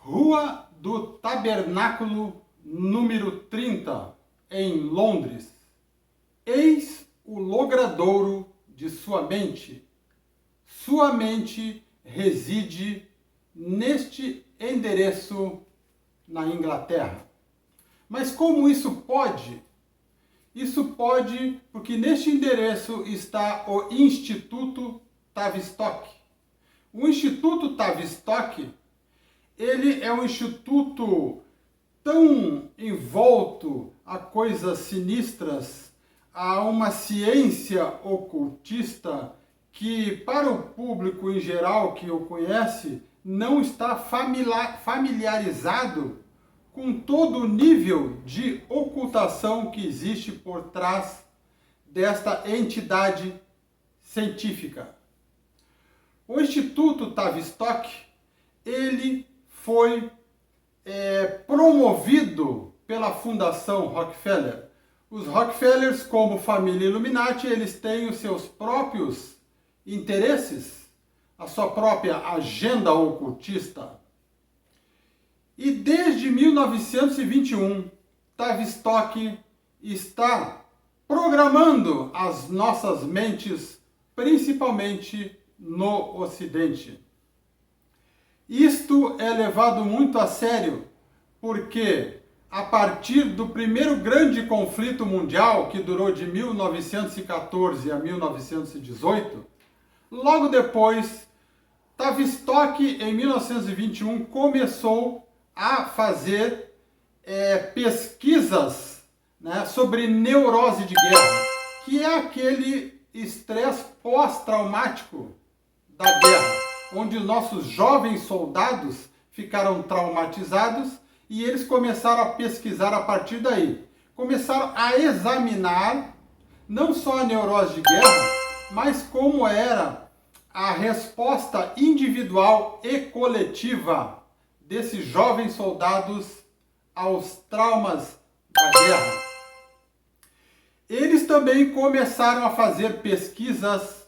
Rua do Tabernáculo, número 30, em Londres. Eis o logradouro de sua mente. Sua mente reside neste endereço na Inglaterra. Mas como isso pode? Isso pode porque neste endereço está o Instituto Tavistock. O Instituto Tavistock, ele é um instituto tão envolto a coisas sinistras, a uma ciência ocultista que, para o público em geral que o conhece, não está familiarizado com todo o nível de ocultação que existe por trás desta entidade científica. O Instituto Tavistock, ele foi promovido pela Fundação Rockefeller. Os Rockefellers, como família Illuminati, eles têm os seus próprios interesses, a sua própria agenda ocultista. E desde 1921, Tavistock está programando as nossas mentes, principalmente no Ocidente. Isto é levado muito a sério, porque a partir do primeiro grande conflito mundial, que durou de 1914 a 1918, logo depois, Tavistock, em 1921, começou a fazer pesquisas, né, sobre neurose de guerra, que é aquele estresse pós-traumático da guerra, onde os nossos jovens soldados ficaram traumatizados e eles começaram a pesquisar a partir daí. Começaram a examinar não só a neurose de guerra, mas como era a resposta individual e coletiva desses jovens soldados aos traumas da guerra. Eles também começaram a fazer pesquisas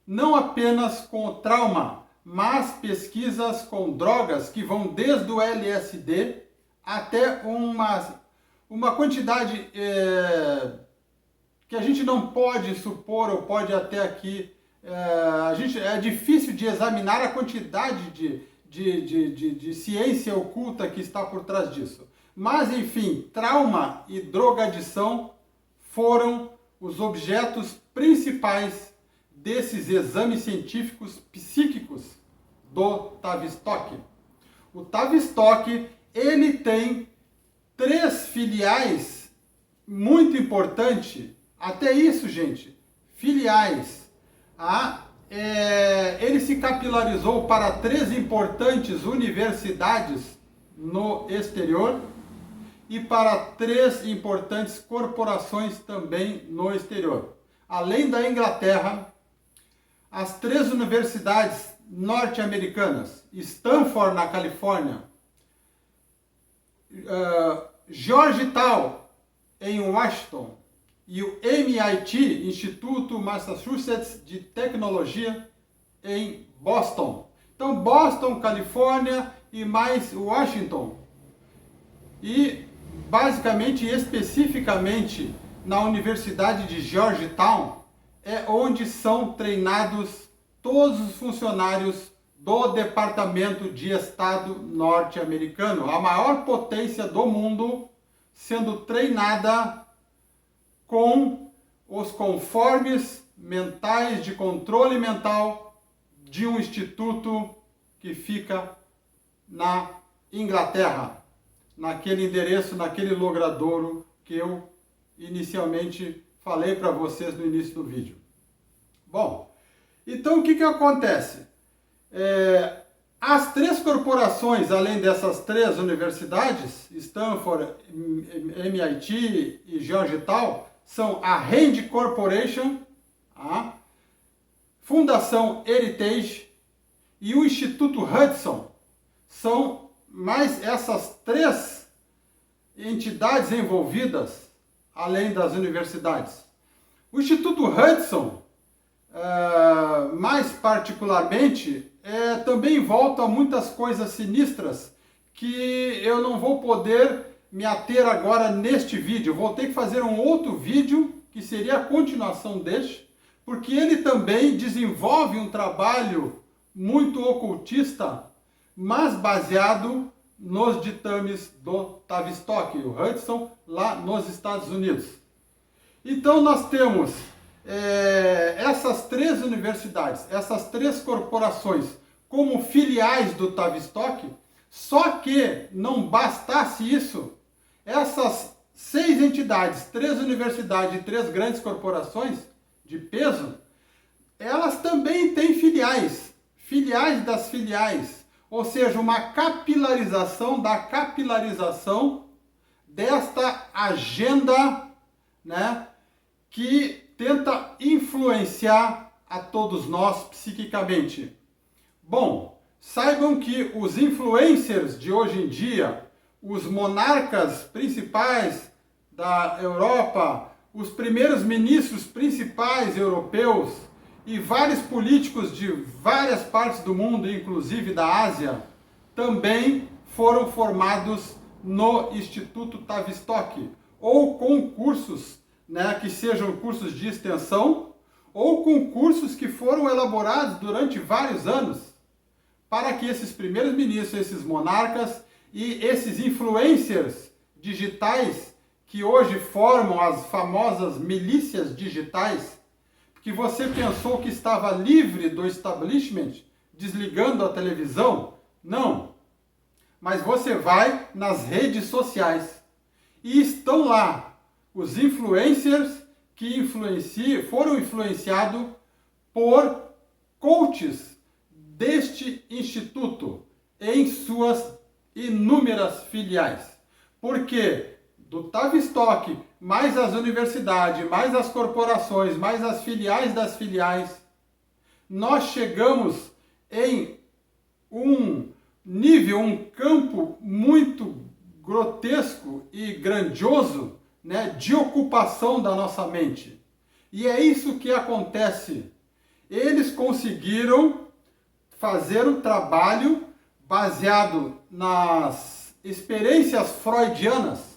não apenas com o trauma, mas pesquisas com drogas que vão desde o LSD até uma quantidade que a gente não pode supor, ou pode até aqui, é difícil de examinar a quantidade de ciência oculta que está por trás disso. Mas, enfim, trauma e drogadição foram os objetos principais desses exames científicos psíquicos do Tavistock. O Tavistock, ele tem 3 filiais muito importantes, até isso, gente, filiais. Ele se capilarizou para 3 importantes universidades no exterior e para 3 importantes corporações também no exterior. Além da Inglaterra, as 3 universidades norte-americanas, Stanford, na Califórnia, Georgetown, em Washington, e o MIT, Instituto Massachusetts de Tecnologia, em Boston. Então, Boston, Califórnia e mais Washington. E, basicamente, especificamente, na Universidade de Georgetown, é onde são treinados todos os funcionários do Departamento de Estado norte-americano, a maior potência do mundo, sendo treinada com os conformes mentais de controle mental de um instituto que fica na Inglaterra, naquele endereço, naquele logradouro que eu inicialmente falei para vocês no início do vídeo. Bom, então o que acontece? As 3 corporações, além dessas 3 universidades, Stanford, MIT e Georgetown, são a Rand Corporation, a Fundação Heritage e o Instituto Hudson. São mais essas 3 entidades envolvidas, além das universidades. O Instituto Hudson, mais particularmente, também volta a muitas coisas sinistras que eu não vou poder me ater agora neste vídeo. Eu vou ter que fazer um outro vídeo, que seria a continuação deste, porque ele também desenvolve um trabalho muito ocultista, mas baseado nos ditames do Tavistock, o Hudson, lá nos Estados Unidos. Então nós temos essas três universidades, essas três corporações como filiais do Tavistock, só que não bastasse isso, essas 6 entidades, 3 universidades e 3 grandes corporações de peso, elas também têm filiais, filiais das filiais, ou seja, uma capilarização da capilarização desta agenda, né, que tenta influenciar a todos nós psiquicamente. Bom, saibam que os influencers de hoje em dia, os monarcas principais da Europa, os primeiros ministros principais europeus e vários políticos de várias partes do mundo, inclusive da Ásia, também foram formados no Instituto Tavistock, ou com cursos, né, que sejam cursos de extensão, ou com cursos que foram elaborados durante vários anos, para que esses primeiros ministros, esses monarcas e esses influencers digitais, que hoje formam as famosas milícias digitais, que você pensou que estava livre do establishment, desligando a televisão? Não. Mas você vai nas redes sociais e estão lá os influencers que foram influenciados por coaches deste instituto em suas inúmeras filiais. Porque do Tavistock, mais as universidades, mais as corporações, mais as filiais das filiais, nós chegamos em um nível, um campo muito grotesco e grandioso, né, de ocupação da nossa mente. E é isso que acontece. Eles conseguiram fazer um trabalho baseado nas experiências freudianas,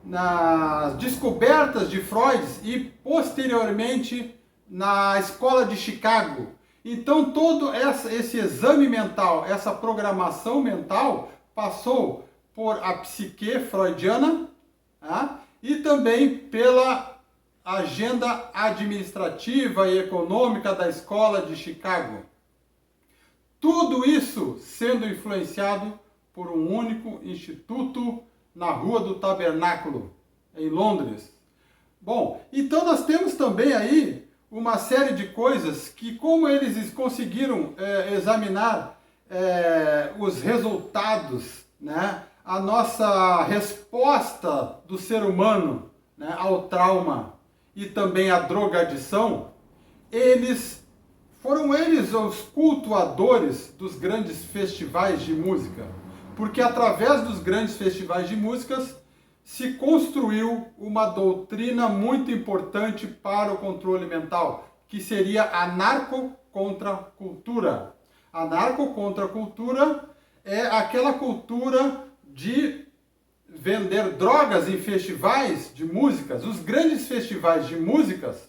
nas descobertas de Freud e posteriormente na escola de Chicago. Então todo esse exame mental, essa programação mental passou por a psique freudiana, tá? E também pela agenda administrativa e econômica da escola de Chicago. Tudo isso sendo influenciado por um único instituto na Rua do Tabernáculo, em Londres. Bom, então nós temos também aí uma série de coisas que, como eles conseguiram examinar os resultados, né, a nossa resposta do ser humano, né, ao trauma e também à drogadição, foram eles os cultuadores dos grandes festivais de música, porque através dos grandes festivais de músicas se construiu uma doutrina muito importante para o controle mental, que seria a narco-contracultura. A narco-contracultura é aquela cultura de vender drogas em festivais de músicas. Os grandes festivais de músicas,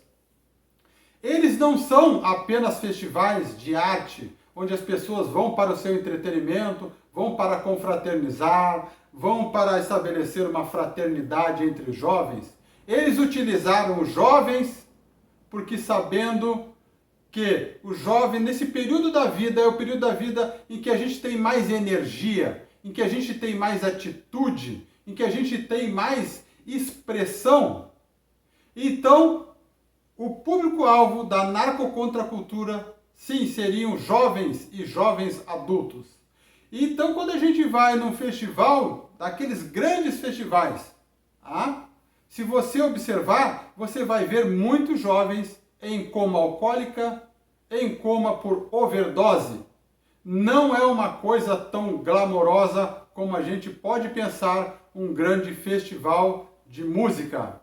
eles não são apenas festivais de arte, onde as pessoas vão para o seu entretenimento, vão para confraternizar, vão para estabelecer uma fraternidade entre os jovens. Eles utilizaram os jovens porque sabendo que o jovem, nesse período da vida, é o período da vida em que a gente tem mais energia, em que a gente tem mais atitude, em que a gente tem mais expressão. Então, o público-alvo da narcocontracultura, sim, seriam jovens e jovens adultos. Então, quando a gente vai num festival, daqueles grandes festivais, se você observar, você vai ver muitos jovens em coma alcoólica, em coma por overdose. Não é uma coisa tão glamourosa como a gente pode pensar um grande festival de música.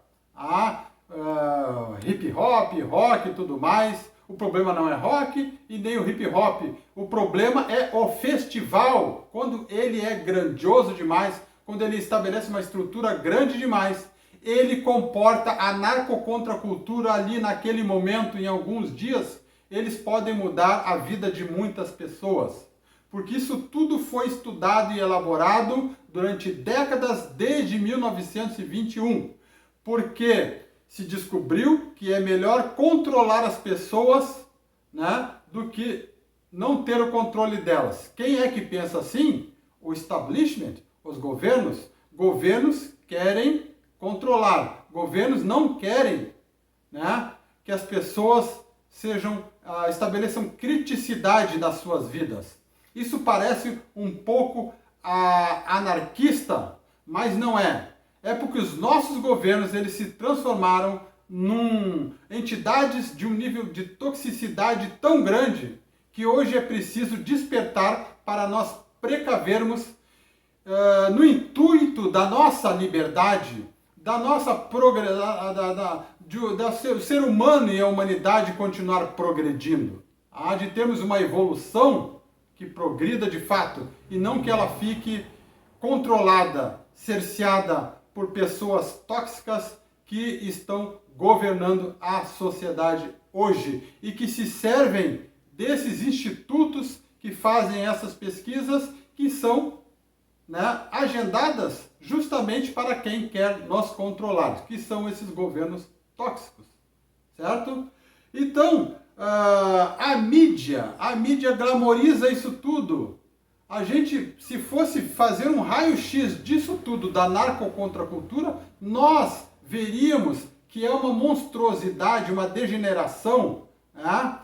Hip hop, rock e tudo mais, O problema não é rock e nem o hip hop. O problema é o festival, quando ele é grandioso demais, quando ele estabelece uma estrutura grande demais. Ele comporta a narcocontracultura ali naquele momento, em alguns dias, eles podem mudar a vida de muitas pessoas. Porque isso tudo foi estudado e elaborado durante décadas, desde 1921. Porque se descobriu que é melhor controlar as pessoas, né, do que não ter o controle delas. Quem é que pensa assim? O establishment, os governos. Governos querem controlar. Governos não querem, né, que as pessoas estabeleçam criticidade nas suas vidas. Isso parece um pouco anarquista, mas não é. É porque os nossos governos eles se transformaram em entidades de um nível de toxicidade tão grande que hoje é preciso despertar para nós precavermos no intuito da nossa liberdade, da nossa do ser humano e a humanidade continuar progredindo. De termos uma evolução que progrida de fato e não que ela fique controlada, cerceada por pessoas tóxicas que estão governando a sociedade hoje e que se servem desses institutos que fazem essas pesquisas que são, né, agendadas justamente para quem quer nos controlar, que são esses governos tóxicos, certo? Então, a mídia glamoriza isso tudo. A gente, se fosse fazer um raio-x disso tudo, da narcocontracultura, nós veríamos que é uma monstruosidade, uma degeneração, né?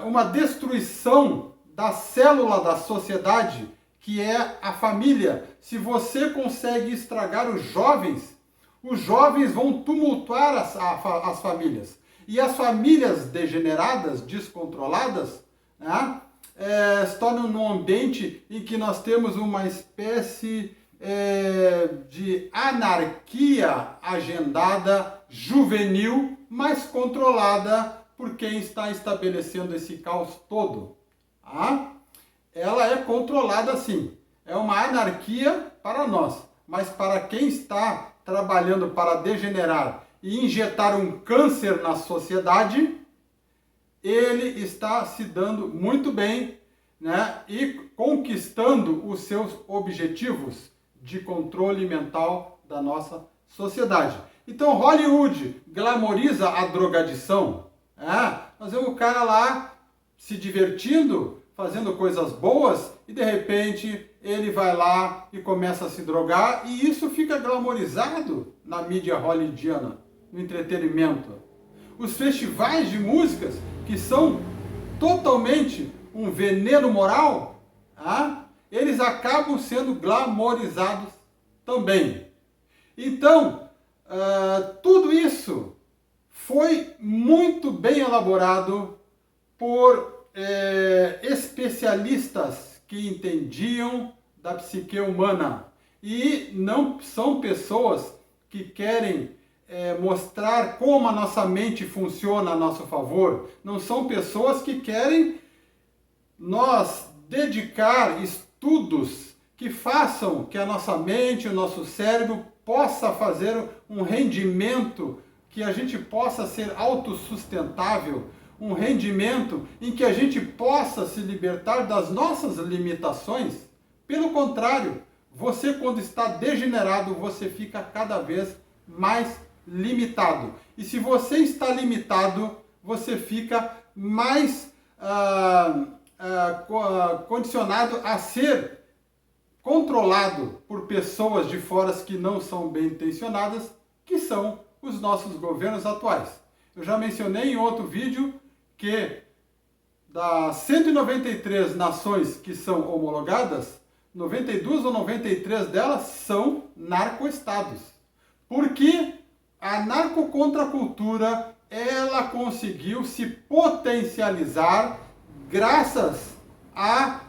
Uma destruição da célula da sociedade, que é a família. Se você consegue estragar os jovens vão tumultuar as famílias. E as famílias degeneradas, descontroladas, né, se tornam num ambiente em que nós temos uma espécie de anarquia agendada, juvenil, mas controlada por quem está estabelecendo esse caos todo. Ela é controlada sim. É uma anarquia para nós, mas para quem está trabalhando para degenerar e injetar um câncer na sociedade, ele está se dando muito bem, né, e conquistando os seus objetivos de controle mental da nossa sociedade. Então Hollywood glamoriza a drogadição. Nós vemos o cara lá se divertindo, fazendo coisas boas, e de repente ele vai lá e começa a se drogar, e isso fica glamorizado na mídia hollywoodiana, no entretenimento. Os festivais de músicas, que são totalmente um veneno moral, eles acabam sendo glamorizados também. Então, tudo isso foi muito bem elaborado por especialistas que entendiam da psique humana. E não são pessoas que querem mostrar como a nossa mente funciona a nosso favor. Não são pessoas que querem nós dedicar estudos que façam que a nossa mente, o nosso cérebro possa fazer um rendimento, que a gente possa ser autossustentável, um rendimento em que a gente possa se libertar das nossas limitações. Pelo contrário, você quando está degenerado, você fica cada vez mais limitado. E se você está limitado, você fica mais condicionado a ser controlado por pessoas de fora que não são bem intencionadas, que são os nossos governos atuais. Eu já mencionei em outro vídeo que das 193 nações que são homologadas, 92 ou 93 delas são narcoestados. Porque a narcocontracultura, ela conseguiu se potencializar graças a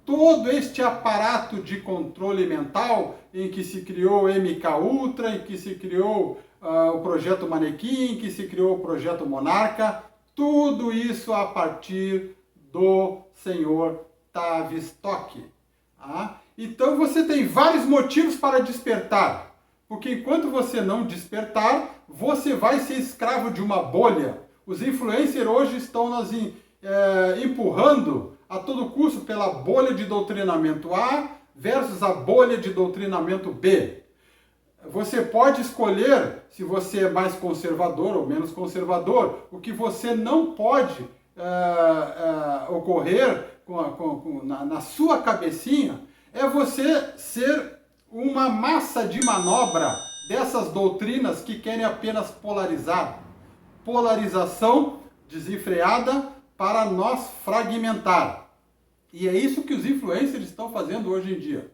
todo este aparato de controle mental em que se criou o MK Ultra, em que se criou o projeto Manequim, em que se criou o projeto Monarca. Tudo isso a partir do senhor Tavistock. Então você tem vários motivos para despertar, porque enquanto você não despertar, você vai ser escravo de uma bolha. Os influencers hoje estão nos empurrando a todo custo pela bolha de doutrinamento A versus a bolha de doutrinamento B. Você pode escolher se você é mais conservador ou menos conservador. O que você não pode ocorrer na sua cabecinha é você ser uma massa de manobra dessas doutrinas que querem apenas polarizar. Polarização desenfreada para nos fragmentar. E é isso que os influencers estão fazendo hoje em dia.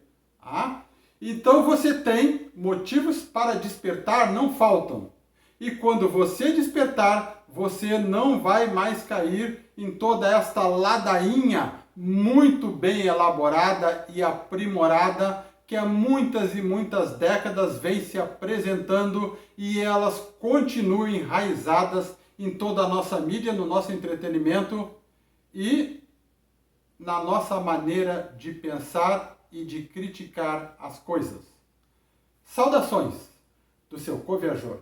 Então você tem motivos para despertar, não faltam. E quando você despertar, você não vai mais cair em toda esta ladainha muito bem elaborada e aprimorada que há muitas e muitas décadas vem se apresentando e elas continuam enraizadas em toda a nossa mídia, no nosso entretenimento e na nossa maneira de pensar e de criticar as coisas. Saudações do seu co-viajor.